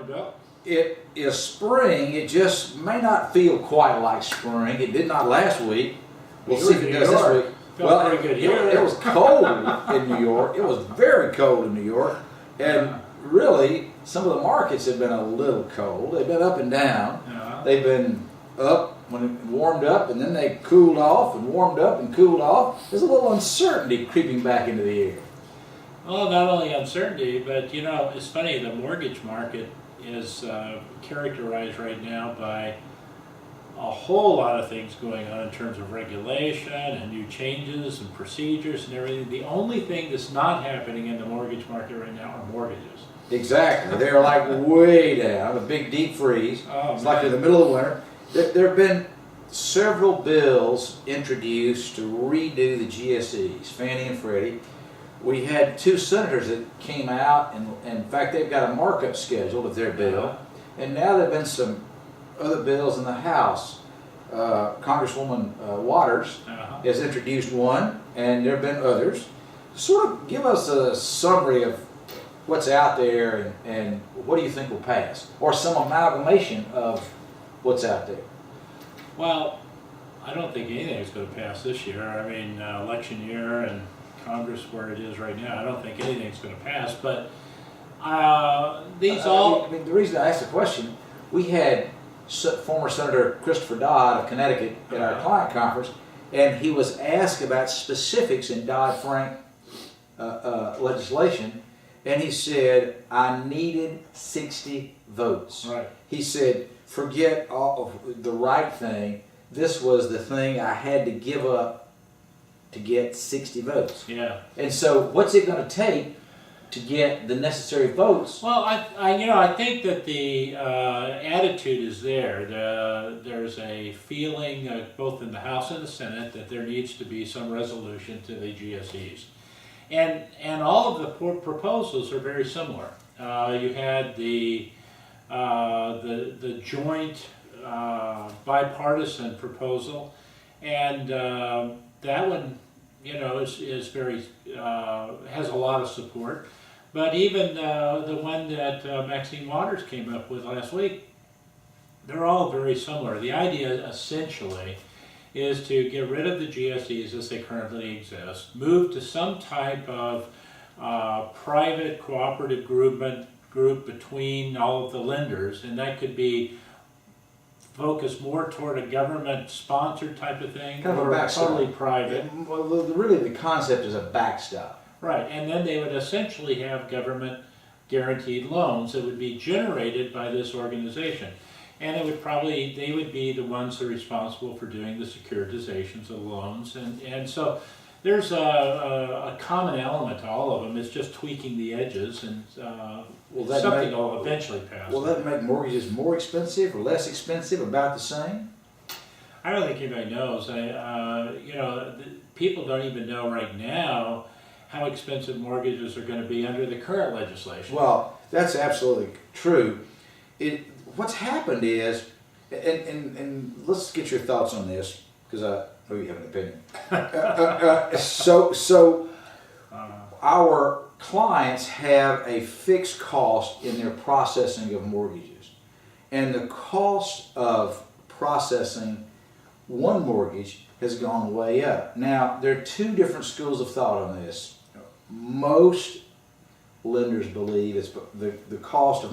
morning, Bill. It is spring. It just may not feel quite like spring. It did not last week. We'll see if it does this week. Felt pretty good here. It was cold in New York. It was very cold in New York. And really, some of the markets have been a little cold. They've been up and down. They've been up when it warmed up, and then they cooled off and warmed up and cooled off. There's a little uncertainty creeping back into the air. Well, not only uncertainty, but you know, it's funny, the mortgage market is characterized right now by a whole lot of things going on in terms of regulation and new changes and procedures and everything. The only thing that's not happening in the mortgage market right now are mortgages. Exactly. They're like way down, a big deep freeze. Oh, it's like in the middle of winter. There have been several bills introduced to redo the GSEs, Fannie and Freddie. We had two senators that came out, and in fact they've got a markup schedule of their bill. And now there have been some other bills in the House. Congresswoman Waters has introduced one, and there have been others. Sort of give us a summary of what's out there and what do you think will pass, or some amalgamation of what's out there. Well, I don't think anything is going to pass this year. I mean, election year and Congress where it is right now, I don't think anything's going to pass. But I mean, the reason I asked the question, we had former Senator Christopher Dodd of Connecticut at our client conference, and he was asked about specifics in Dodd-Frank legislation, and he said, I needed 60 votes. Right. He said, forget all of the right thing. This was the thing I had to give up to get 60 votes. Yeah. And so what's it going to take to get the necessary votes? Well, I think that the attitude is there. There's a feeling both in the House and the Senate that there needs to be some resolution to the GSEs. And all of the proposals are very similar. You had the joint bipartisan proposal, and that one, you know, is very has a lot of support. But even the one that Maxine Waters came up with last week, they're all very similar. The idea essentially is to get rid of the GSEs as they currently exist, move to some type of private cooperative group between all of the lenders, and that could be focused more toward a government-sponsored type of thing, kind of or a backstop. totally private. Well, really the concept is a backstop. Right, and then they would essentially have government-guaranteed loans that would be generated by this organization. And it would they would be the ones that are responsible for doing the securitizations of loans. And so there's a common element to all of them. It's just tweaking the edges, and something will eventually pass. Will that make mortgages more expensive or less expensive, about the same? I don't think anybody knows. People don't even know right now how expensive mortgages are going to be under the current legislation. Well, that's absolutely true. What's happened is, and let's get your thoughts on this, because I know you have an opinion. So our clients have a fixed cost in their processing of mortgages. And the cost of processing one mortgage has gone way up. Now, there are two different schools of thought on this. Most lenders believe it's the cost of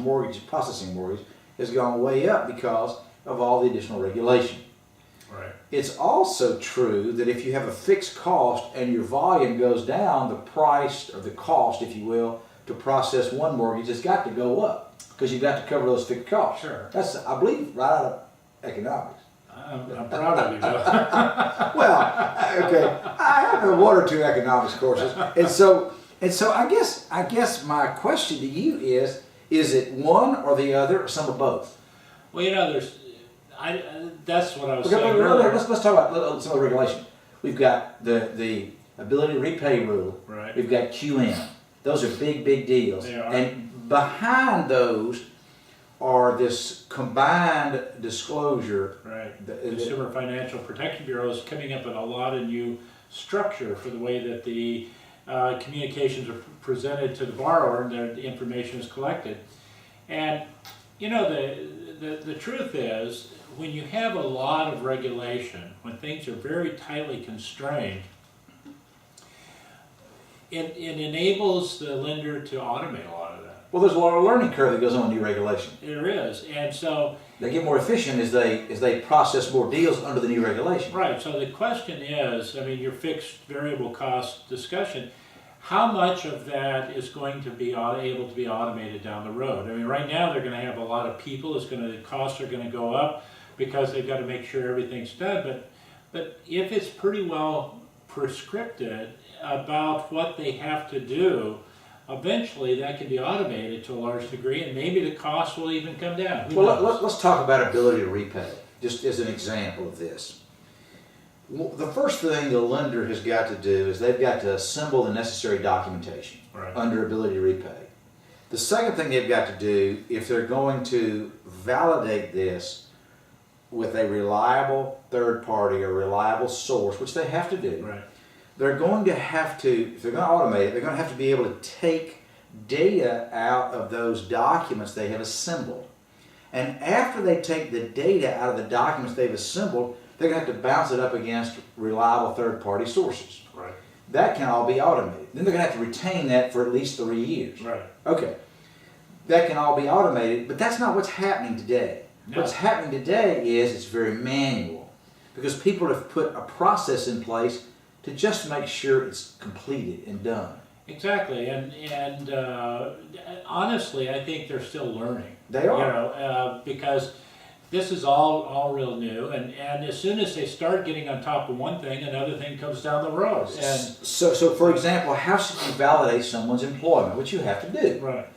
processing mortgage has gone way up because of all the additional regulation. Right. It's also true that if you have a fixed cost and your volume goes down, the price or the cost, if you will, to process one mortgage has got to go up because you've got to cover those fixed costs. Sure. That's, I believe, right out of economics. I'm proud of you, Bill. Well, okay, I have one or two economics courses, and so I guess my question to you is it one or the other, or some of both? Well, you know, that's what I was saying earlier. Let's talk about some of the regulation. We've got the ability to repay rule. Right. We've got QM. Those are big deals. They are. And behind those are this combined disclosure. Right. The Consumer Financial Protection Bureau is coming up with a lot of new structure for the way that the communications are presented to the borrower and the information is collected. And You know, the truth is, when you have a lot of regulation, when things are very tightly constrained, it enables the lender to automate a lot of that. Well, there's a lot of learning curve that goes on in new regulation. There is, and so They get more efficient as they process more deals under the new regulation. right. So the question is, I mean, your fixed variable cost discussion, how much of that is going to be able to be automated down the road? I mean, right now they're going to have a lot of people. The costs are going to go up because they've got to make sure everything's done. But if it's pretty well prescripted about what they have to do, eventually that can be automated to a large degree, and maybe the cost will even come down. Well, let's talk about ability to repay, just as an example of this. The first thing the lender has got to do is they've got to assemble the necessary documentation under ability to repay. The second thing they've got to do, if they're going to validate this with a reliable third party or reliable source, which they have to do, they're going to have to, if they're going to automate it, they're going to have to be able to take data out of those documents they have assembled. And after they take the data out of the documents they've assembled, they're going to have to bounce it up against reliable third-party sources. Right. That can all be automated. Then they're going to have to retain that for at least 3 years. Right. Okay. That can all be automated, but that's not what's happening today. No. What's happening today is it's very manual because people have put a process in place to just make sure it's completed and done. Exactly, and honestly, I think they're still learning. They are. You know, because this is all real new, and as soon as they start getting on top of one thing, another thing comes down the road. And so for example, how should you validate someone's employment, which you have to do? right.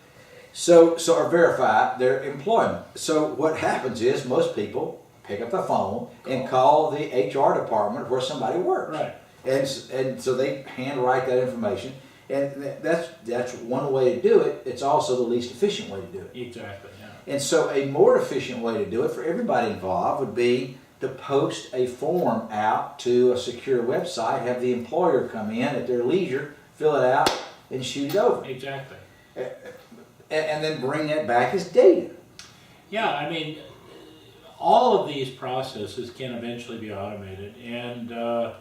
So or verify their employment. So what happens is most people pick up the phone and call the HR department where somebody works. Right. And so they handwrite that information, and that's one way to do it. It's also the least efficient way to do it. Exactly. Yeah. And so a more efficient way to do it for everybody involved would be to post a form out to a secure website, have the employer come in at their leisure, fill it out, and shoot it over. Exactly. And then bring that back as data. Yeah, I mean, all of these processes can eventually be automated, and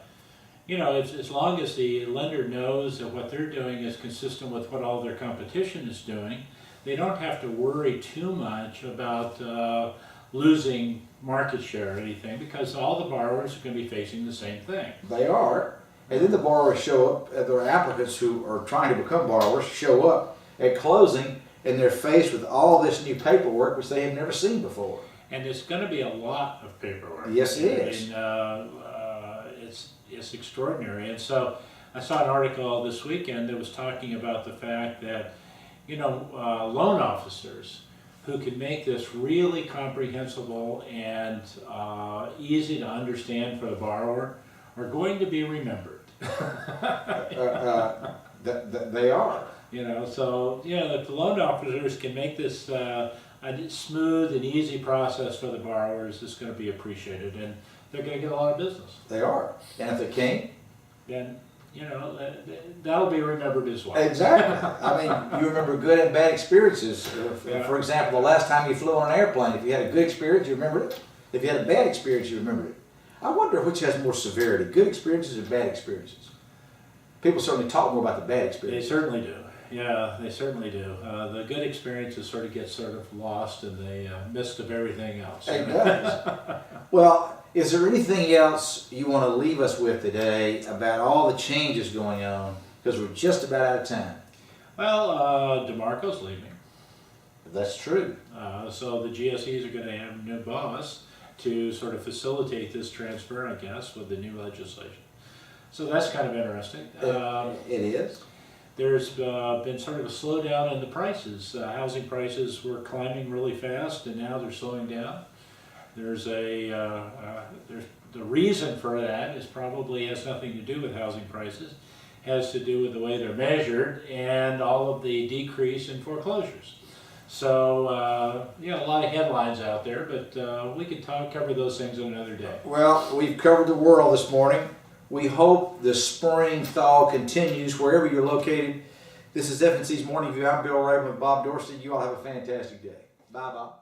you know, as long as the lender knows that what they're doing is consistent with what all their competition is doing, they don't have to worry too much about losing market share or anything, because all the borrowers are going to be facing the same thing. They are. And then the borrowers show up, their applicants who are trying to become borrowers show up at closing, and they're faced with all this new paperwork which they have never seen before. And it's going to be a lot of paperwork. Yes, it is. I mean, it's extraordinary. And so I saw an article this weekend that was talking about the fact that, you know, loan officers who can make this really comprehensible and easy to understand for the borrower are going to be remembered. They are. You know, so, you know, if the loan officers can make this a smooth and easy process for the borrowers, it's going to be appreciated, and they're going to get a lot of business. They are. And if they can't, Then, you know, that'll be remembered as well. exactly. I mean, you remember good and bad experiences. Yeah. For example, the last time you flew on an airplane, if you had a good experience, you remembered it. If you had a bad experience, you remembered it. I wonder which has more severity, good experiences or bad experiences. People certainly talk more about the bad They experiences. certainly do. Yeah, they certainly do. The good experiences sort of get lost in the midst of everything else. It does. Well, is there anything else you want to leave us with today about all the changes going on? Because we're just about out of time. Well, DeMarco's leaving. That's true. So the GSEs are going to have a new boss to sort of facilitate this transfer, I guess, with the new legislation. So that's kind of interesting. It is. There's been sort of a slowdown in the prices. Housing prices were climbing really fast, and now they're slowing down. There's the reason for that is probably has nothing to do with housing prices, has to do with the way they're measured and all of the decrease in foreclosures. So, you know, a lot of headlines out there, but we could cover those things on another day. Well, we've covered the world this morning. We hope the spring thaw continues wherever you're located. This is F&C's Morning View. I'm Bill Rayburn with Bob Dorsey. You all have a fantastic day. Bye, Bob.